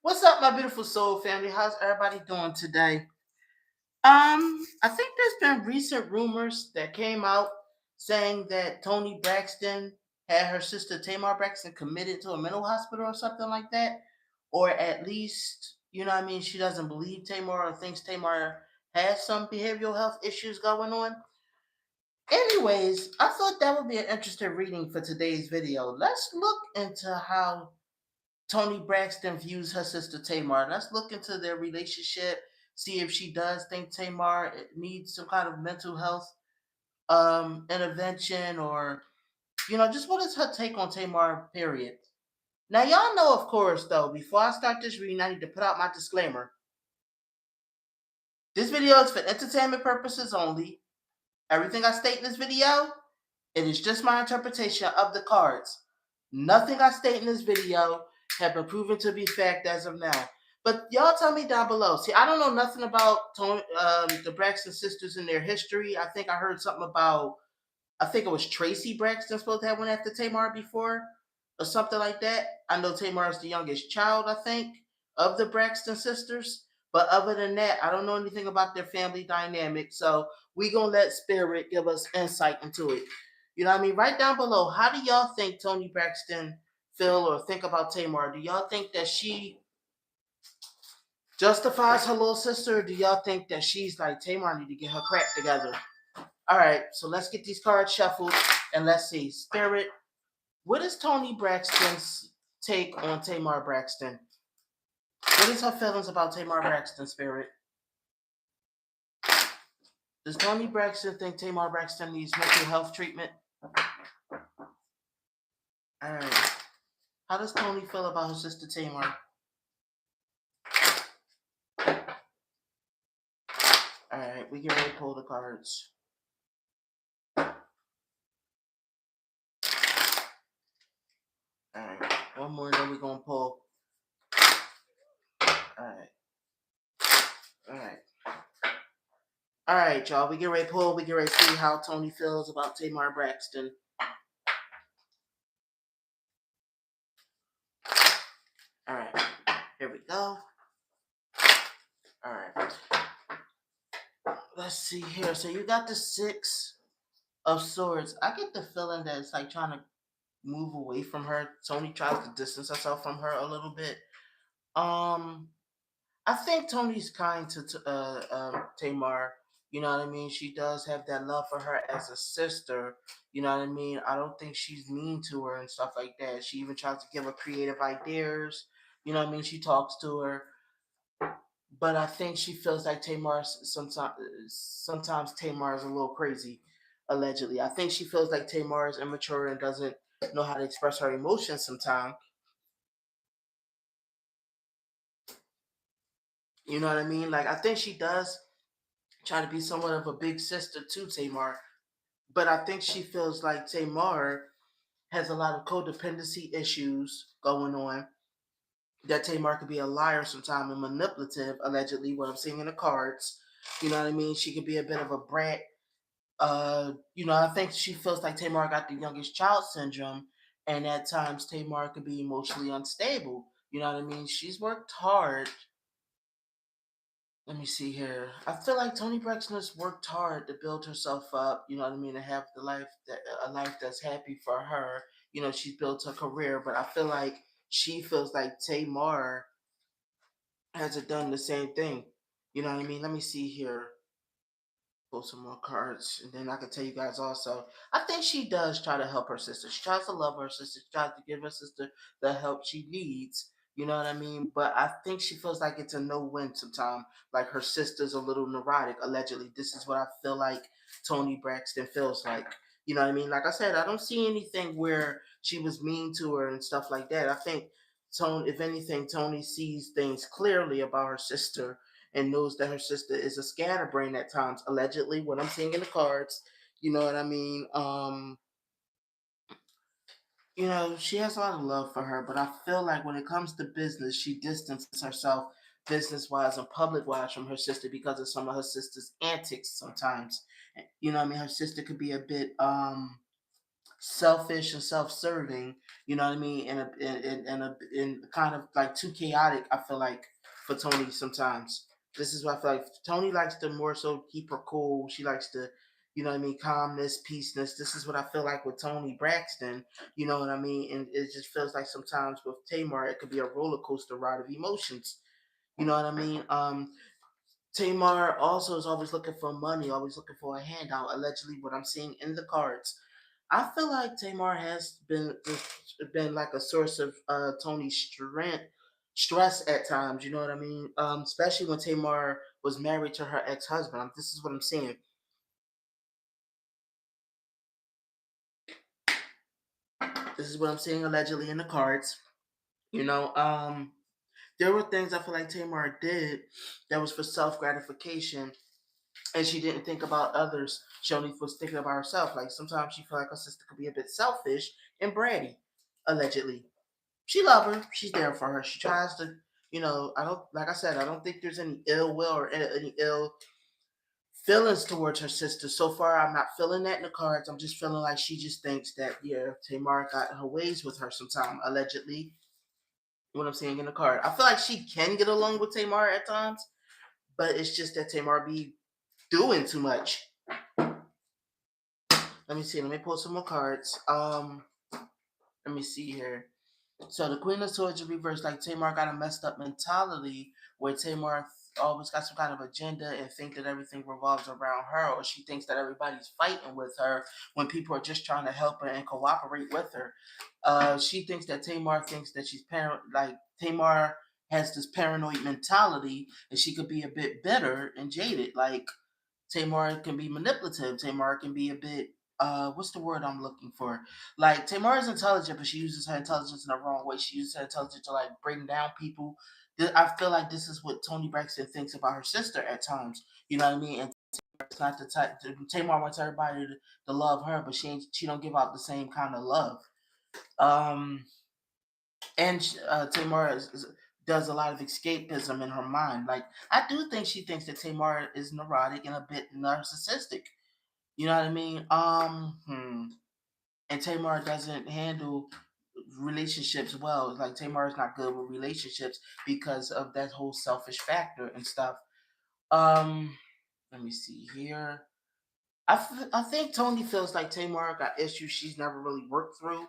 What's up, my beautiful soul family? How's everybody doing today? I think there's been recent rumors that came out saying that Toni Braxton had her sister Tamar Braxton committed to a mental hospital or something like that. Or at least, she doesn't believe Tamar or thinks Tamar has some behavioral health issues going on. Anyways, I thought that would be an interesting reading for today's video. Let's look into how Toni Braxton views her sister Tamar. Let's look into their relationship, see if she does think Tamar needs some kind of mental health intervention, or just what is her take on Tamar, period. Now y'all know, of course, though, before I start this reading, I need to put out my disclaimer. This video is for entertainment purposes only. Everything I state in this video, it is just my interpretation of the cards. Nothing I state in this video have been proven to be fact as of now. But y'all tell me down below. See, I don't know nothing about the Braxton sisters and their history. I think I heard something about, I think it was Tracy Braxton supposed to have went after Tamar before or something like that. I know Tamar is the youngest child, I think, of the Braxton sisters. But other than that, I don't know anything about their family dynamic. So we gonna let Spirit give us insight into it. You know what I mean? Right down below, how do y'all think Toni Braxton feel or think about Tamar? Do y'all think that she justifies her little sister? Or do y'all think that she's like, Tamar need to get her crap together? All right, so let's get these cards shuffled and let's see. Spirit, what is Toni Braxton's take on Tamar Braxton? What is her feelings about Tamar Braxton, Spirit? Does Toni Braxton think Tamar Braxton needs mental health treatment? All right. How does Toni feel about her sister Tamar? All right, we get ready to pull the cards. All right, one more, then we're gonna pull. All right, all right, all right, y'all. We get ready to pull. We get ready to see how Toni feels about Tamar Braxton. All right, here we go. All right, let's see here. So you got the Six of Swords. I get the feeling that it's like trying to move away from her. Toni tries to distance herself from her a little bit. I think Toni's kind to Tamar. You know what I mean? She does have that love for her as a sister. You know what I mean? I don't think she's mean to her and stuff like that. She even tries to give her creative ideas. You know what I mean? She talks to her, but I think she feels like sometimes Tamar is a little crazy. Allegedly, I think she feels like Tamar is immature and doesn't know how to express her emotions sometimes. You know what I mean? Like I think she does try to be somewhat of a big sister to Tamar, but I think she feels like Tamar has a lot of codependency issues going on. That Tamar could be a liar sometimes and manipulative, allegedly, what I'm seeing in the cards. You know what I mean? She could be a bit of a brat. I think she feels like Tamar got the youngest child syndrome, and at times Tamar could be emotionally unstable. You know what I mean? She's worked hard. Let me see here. I feel like Toni Braxton has worked hard to build herself up. You know what I mean, to have the life that a life that's happy for her. She's built her career, but I feel like she feels like Tamar hasn't done the same thing. You know what I mean? Let me see here. Pull some more cards, and then I can tell you guys also. I think she does try to help her sister. She tries to love her sister. She tries to give her sister the help she needs. You know what I mean? But I think she feels like it's a no-win sometimes. Like her sister's a little neurotic. Allegedly, this is what I feel like Toni Braxton feels like. You know what I mean? Like I said, I don't see anything where she was mean to her and stuff like that. I think Toni, if anything, Toni sees things clearly about her sister and knows that her sister is a scatterbrain at times, allegedly, what I'm seeing in the cards. You know what I mean? She has a lot of love for her, but I feel like when it comes to business, she distances herself business wise and public wise from her sister because of some of her sister's antics sometimes. You know what I mean? Her sister could be a bit selfish and self-serving. You know what I mean? And kind of like too chaotic. I feel like for Toni sometimes. This is what I feel like. Toni likes to more so keep her cool. She likes to, you know what I mean, calmness, peaceness. This is what I feel like with Toni Braxton. You know what I mean? And it just feels like sometimes with Tamar, it could be a roller coaster ride of emotions. You know what I mean? Tamar also is always looking for money, always looking for a handout. Allegedly, what I'm seeing in the cards, I feel like Tamar has been like a source of Tony's stress at times. You know what I mean? Especially when Tamar was married to her ex-husband. This is what I'm seeing. This is what I'm seeing allegedly in the cards. You know, there were things I feel like Tamar did that was for self gratification, and she didn't think about others. She only was thinking about herself. Like sometimes she felt like her sister could be a bit selfish and bratty, allegedly. She love her. She's there for her. She tries to, I don't like I said, I don't think there's any ill will or any ill feelings towards her sister. So far, I'm not feeling that in the cards. I'm just feeling like she just thinks that Tamar got her ways with her sometime, allegedly. What I'm seeing in the card, I feel like she can get along with Tamar at times, but it's just that Tamar be doing too much. Let me see. Let me pull some more cards. Let me see here. So the Queen of Swords in reverse, like Tamar got a messed up mentality where Tamar always got some kind of agenda and think that everything revolves around her, or she thinks that everybody's fighting with her when people are just trying to help her and cooperate with her. She thinks that Tamar thinks that she's like Tamar has this paranoid mentality and she could be a bit bitter and jaded. Like Tamar can be manipulative. Tamar can be a bit what's the word I'm looking for? Like Tamar is intelligent, but she uses her intelligence in the wrong way. She uses her intelligence to like bring down people. I feel like this is what Toni Braxton thinks about her sister at times. You know what I mean? And it's not the type. Tamar wants everybody to love her, but she don't give out the same kind of love. Um, and Tamar does a lot of escapism in her mind. Like I do think she thinks that Tamar is neurotic and a bit narcissistic. You know what I mean? And Tamar doesn't handle relationships well. Like Tamar is not good with relationships because of that whole selfish factor and stuff. Um, Let me see here. I think Toni feels like Tamar got issues she's never really worked through.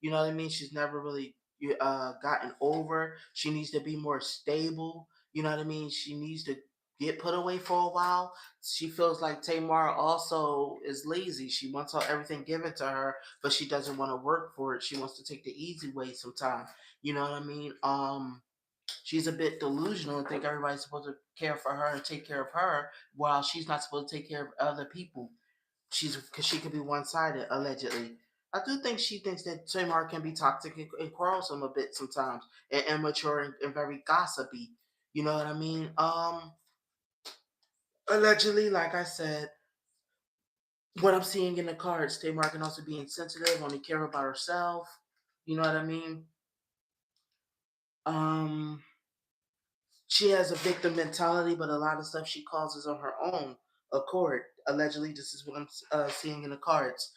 You know what I mean? She's never really gotten over. She needs to be more stable. You know what I mean? She needs to get put away for a while. She feels like Tamar also is lazy. She wants everything given to her, but she doesn't want to work for it. She wants to take the easy way sometimes. You know what I mean? She's a bit delusional and think everybody's supposed to care for her and take care of her while she's not supposed to take care of other people. She's because she could be one-sided allegedly. I do think she thinks that Tamar can be toxic and quarrelsome a bit sometimes, and immature and very gossipy. You know what I mean? Allegedly, like I said, what I'm seeing in the cards, Tamar can also be insensitive, only care about herself. You know what I mean? Um, she has a victim mentality, but a lot of stuff she causes on her own accord. Allegedly, this is what I'm seeing in the cards.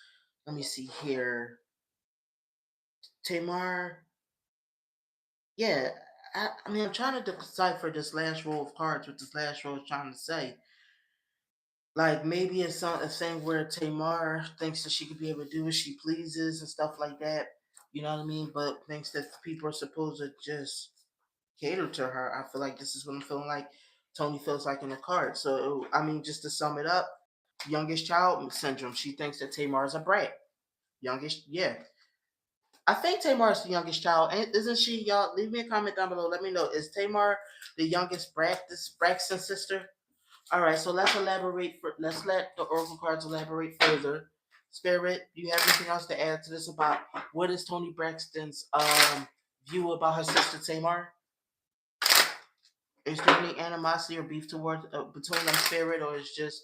Let me see here. Tamar, yeah, I mean, I'm trying to decipher this last row of cards, what this last row is trying to say. Like maybe it's a thing where Tamar thinks that she could be able to do what she pleases and stuff like that. You know what I mean? But thinks that people are supposed to just cater to her. I feel like this is what I'm feeling like Toni feels like in the card. So I mean, just to sum it up, youngest child syndrome. She thinks that Tamar is a brat. Youngest, yeah. I think Tamar is the youngest child, isn't she? Y'all, leave me a comment down below. Let me know. Is Tamar the youngest Braxton sister? All right, so let's elaborate. Let's let the oracle cards elaborate further. Spirit, do you have anything else to add to this about what is Toni Braxton's view about her sister Tamar? Is there any animosity or beef towards between them, Spirit, or is just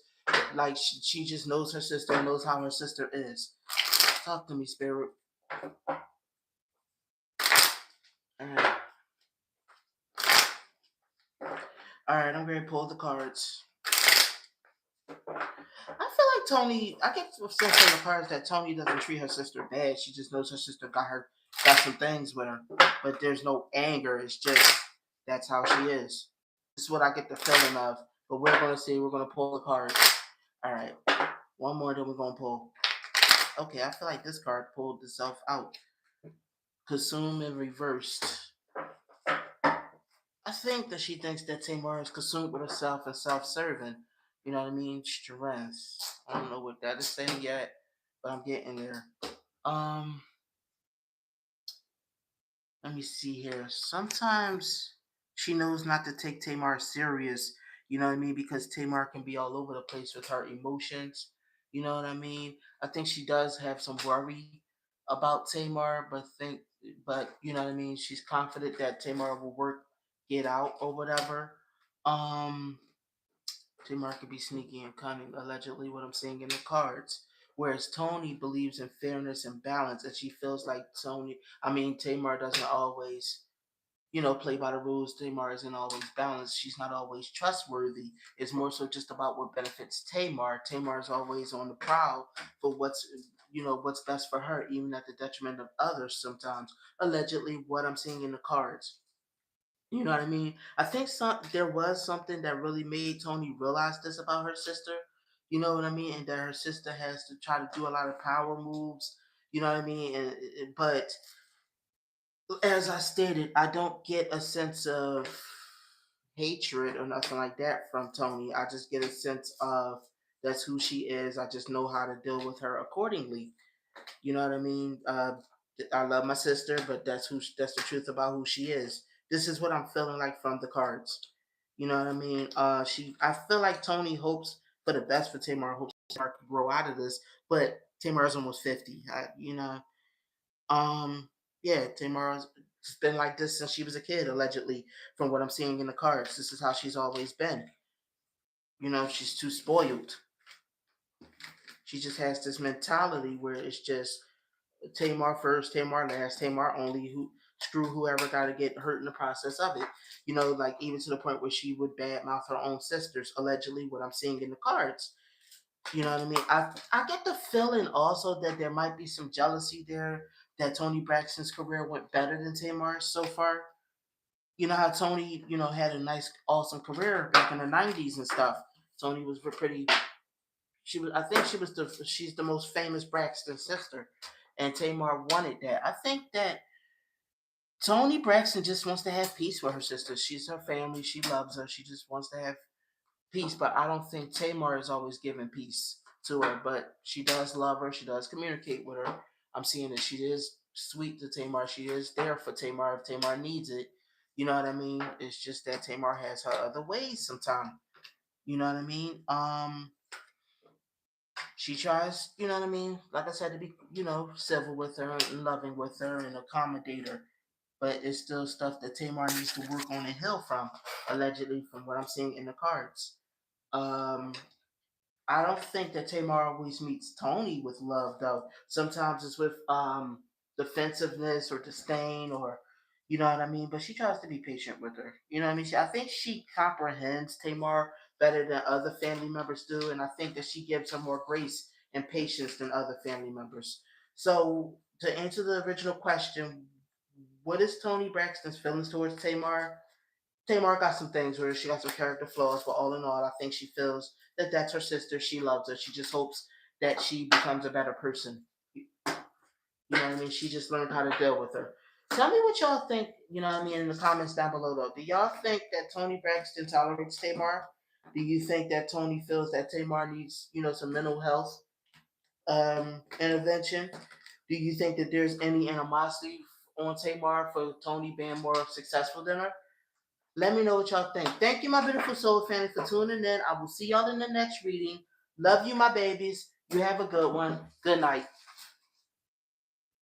like she just knows her sister and knows how her sister is? Talk to me, Spirit. All right. All right, I'm going to pull the cards. I feel like Toni. I get the sense from the cards that Toni doesn't treat her sister bad. She just knows her sister got some things with her, but there's no anger. It's just that's how she is. This is what I get the feeling of. But we're gonna see. We're gonna pull the card. All right, one more, then we're gonna pull. Okay, I feel like this card pulled itself out. Consume and reversed. I think that she thinks that Tamar is consumed with herself and self-serving. You know what I mean? Strength. I don't know what that is saying yet, but I'm getting there. Um, Let me see here. Sometimes she knows not to take Tamar serious. You know what I mean? Because Tamar can be all over the place with her emotions. You know what I mean? I think she does have some worry about Tamar, but you know what I mean. She's confident that Tamar will get out or whatever. Um, Tamar could be sneaky and cunning, allegedly, what I'm seeing in the cards. Whereas Toni believes in fairness and balance, and she feels like Tamar doesn't always, play by the rules. Tamar isn't always balanced. She's not always trustworthy. It's more so just about what benefits Tamar. Tamar is always on the prowl for what's best for her, even at the detriment of others sometimes. Allegedly, what I'm seeing in the cards. You know what I mean? I think there was something that really made Toni realize this about her sister. You know what I mean? And that her sister has to try to do a lot of power moves. You know what I mean? But as I stated, I don't get a sense of hatred or nothing like that from Toni. I just get a sense of that's who she is. I just know how to deal with her accordingly. You know what I mean? I love my sister, but that's the truth about who she is. This is what I'm feeling like from the cards. You know what I mean? I feel like Toni hopes for the best for Tamar. Hopes Tamar can grow out of this, but Tamar's almost 50. Um, yeah, Tamar's been like this since she was a kid, allegedly, from what I'm seeing in the cards. This is how she's always been. She's too spoiled. She just has this mentality where it's just Tamar first, Tamar last, Tamar only. Who screw whoever got to get hurt in the process of it. Like even to the point where she would badmouth her own sisters. Allegedly, what I'm seeing in the cards. You know what I mean? I get the feeling also that there might be some jealousy there. That Toni Braxton's career went better than Tamar's so far. You know how Toni, had a nice, awesome career back in the '90s and stuff. Toni was pretty. She was. I think she's the most famous Braxton sister, and Tamar wanted that. I think that Toni Braxton just wants to have peace with her sister. She's her family. She loves her. She just wants to have peace. But I don't think Tamar is always giving peace to her. But she does love her. She does communicate with her. I'm seeing that she is sweet to Tamar. She is there for Tamar if Tamar needs it. You know what I mean? It's just that Tamar has her other ways sometimes. You know what I mean? She tries, you know what I mean? Like I said, to be, civil with her and loving with her and accommodate her. But it's still stuff that Tamar needs to work on and heal from, allegedly, from what I'm seeing in the cards. Um, I don't think that Tamar always meets Toni with love, though. Sometimes it's with defensiveness or disdain, or you know what I mean. But she tries to be patient with her. You know what I mean. I think she comprehends Tamar better than other family members do, and I think that she gives her more grace and patience than other family members. So to answer the original question, what is Toni Braxton's feelings towards Tamar? Tamar got some things where she got some character flaws, but all in all, I think she feels that that's her sister. She loves her. She just hopes that she becomes a better person. You know what I mean? She just learned how to deal with her. Tell me what y'all think, you know what I mean, in the comments down below, though. Do y'all think that Toni Braxton tolerates Tamar? Do you think that Toni feels that Tamar needs, some mental health intervention? Do you think that there's any animosity on Tamar for Toni being more successful than her? Let me know what y'all think. Thank you, my beautiful soul family, for tuning in. I will see y'all in the next reading. Love you, my babies. You have a good one. Good night.